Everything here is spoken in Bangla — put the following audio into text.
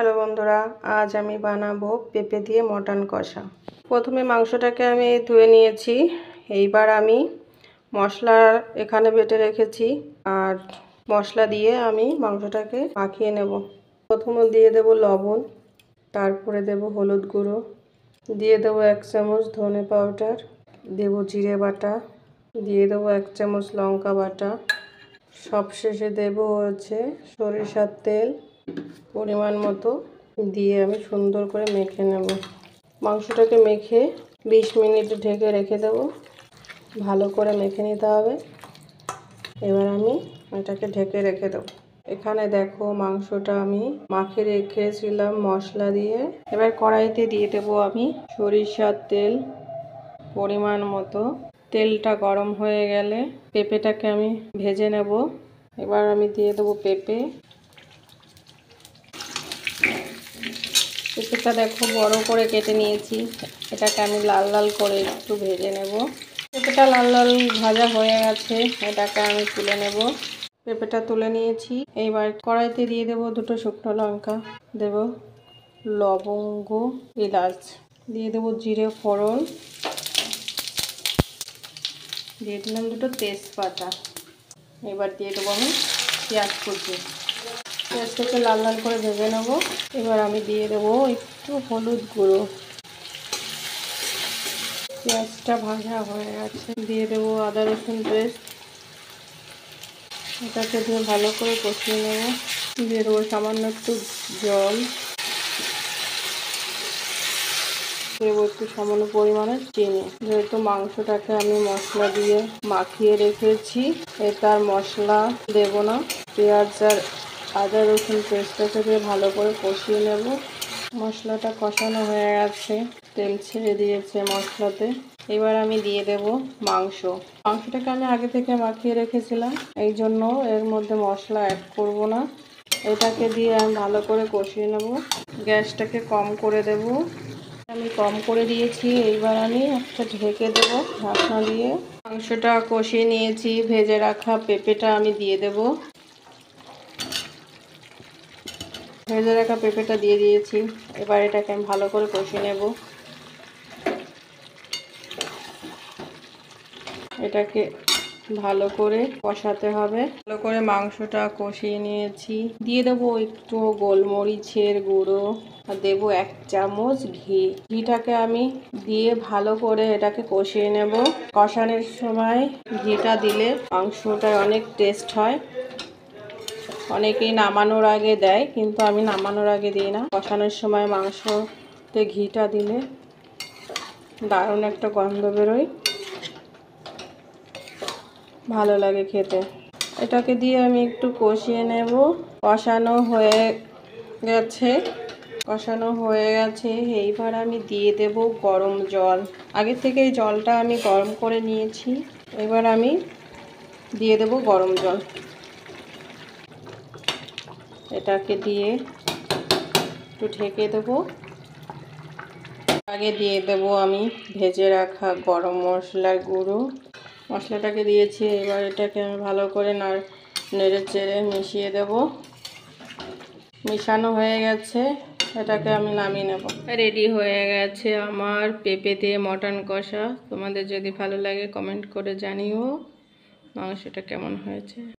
হ্যালো বন্ধুরা, আজ আমি বানাবো পেঁপে দিয়ে মটন কষা। প্রথমে মাংসটাকে আমি ধুয়ে নিয়েছি। এইবার আমি মশলা এখানে বেটে রেখেছি আর মশলা দিয়ে আমি মাংসটাকে মাখিয়ে নেব। প্রথমে দিয়ে দেব লবণ, তারপরে দেব হলুদ গুঁড়ো, দিয়ে দেবো 1 চামচ ধনে পাউডার, দেব জিরে বাটা, দিয়ে দেবো 1 চামচ লঙ্কা বাটা, সবশেষে দেব সরিষার তেল পরিমাণ মতো দিয়ে আমি সুন্দর করে মেখে নেব। মাংসটাকে মেখে 20 মিনিট ঢেকে রেখে দেব। ভালো করে মেখে নিতে হবে। এবার আমি এটাকে ঢেকে রেখে দেব। এখানে দেখো মাংসটা আমি মাখিয়ে রেখেছিলাম মশলা দিয়ে। এবার কড়াইতে দিয়ে দেব আমি সরিষার তেল পরিমাণ মতো। তেলটা গরম হয়ে গেলে পেঁপেটাকে আমি ভেজে নেব। এবার আমি দিয়ে দেবো পেঁপেটা দেখো বড় করে কেটে নিয়েছি। এটাকে আমি লাল লাল করে একটু ভেজে নেব। পেঁপেটা লাল লাল ভাজা হয়ে গেছে, এটাকে আমি তুলে নেব। পেঁপেটা তুলে নিয়েছি। এইবার কড়াইতে দিয়ে দেব 2 শুকনো লঙ্কা, দেব লবঙ্গ, এলাচ, দিয়ে দেব জিরে ফোড়ন, দিয়ে দিলাম 2 তেজপাতা। এবার দিয়ে দেবো আমি পেঁয়াজ কুচি। পেঁয়াজটাকে লাল লাল করে ভেজে নেব। এবার আমি দিয়ে দেবো একটু হলুদ গুঁড়ো। পেঁয়াজটা ভাজা হয়ে গেছে, দিয়ে দেবো আদা রসুন পেস্ট। এটাকে দিয়ে ভালো করে কষিয়ে নেব। দিয়ে দেবো সামান্য একটু জল, দেবো একটু সামান্য পরিমাণে চিনি। যেহেতু মাংসটাকে আমি মশলা দিয়ে মাখিয়ে রেখেছি, এটার মশলা দেব না। পেঁয়াজ আর আদা রসুন পেস্টটাকে দিয়ে ভালো করে কষিয়ে নেব। মশলাটা কষানো হয়ে গেছে, তেল ছেড়ে দিয়েছে মশলাতে। এবার আমি দিয়ে দেব মাংসটাকে আমি আগে থেকে মাখিয়ে রেখেছিলাম, এই জন্য এর মধ্যে মশলা অ্যাড করব না। এটাকে দিয়ে আমি ভালো করে কষিয়ে নেব। গ্যাসটাকে কম করে দেব, আমি কম করে দিয়েছি। এইবার আমি একটা ঢেকে দেব ঢাকনা দিয়ে। মাংসটা কষিয়ে নিয়েছি, ভেজে রাখা পেঁপেটা আমি দিয়ে দেব। ভেজে রাখা পেঁপেটা দিয়ে দিয়েছি। এবার এটাকে আমি ভালো করে কষিয়ে নেব। এটাকে ভালো করে কষাতে হবে। ভালো করে মাংসটা কষিয়ে নিয়েছি। দিয়ে দেবো একটু গোলমরিচের গুঁড়ো আর দেবো 1 চামচ ঘি। ঘিটাকে আমি দিয়ে ভালো করে এটাকে কষিয়ে নেব। কষানোর সময় ঘিটা দিলে মাংসটা অনেক টেস্ট হয়। অনেকেই নামানোর আগে দেয়, কিন্তু আমি নামানোর আগে দিই না। কষানোর সময় মাংসতে ঘিটা দিলে দারুণ একটা গন্ধ বেরোয়, ভালো লাগে খেতে। এটাকে দিয়ে আমি একটু কষিয়ে নেব। কষানো হয়ে গেছে। এইবার আমি দিয়ে দেব গরম জল। আগে থেকে এই জলটা আমি গরম করে নিয়েছি। এবার আমি দিয়ে দেব গরম জল। এটাকে দিয়ে একটু ঢেকে দেবো। আগে দিয়ে দেব আমি ভেজে রাখা গরম মশলার গুঁড়ো। মশলাটাকে দিয়েছি। এবার এটাকে আমি ভালো করে নেড়ে চেড়ে মিশিয়ে দেব। মিশানো হয়ে গেছে, এটাকে আমি নামিয়ে নেব। রেডি হয়ে গেছে আমার পেঁপে দিয়ে মটন কষা। তোমাদের যদি ভালো লাগে কমেন্ট করে জানিও মাংসটা কেমন হয়েছে।